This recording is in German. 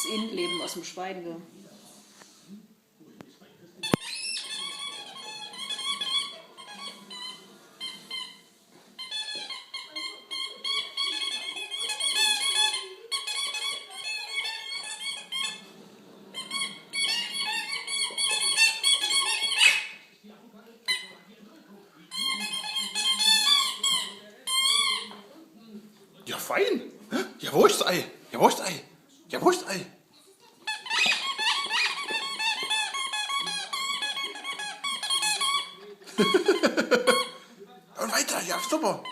Innenleben aus dem Schwein. Gell? Ja, fein. Ja, wo ist das Ei? Ja, wo ist das Ei? Ja, wo ist das Ei? Und weiter, ja, super.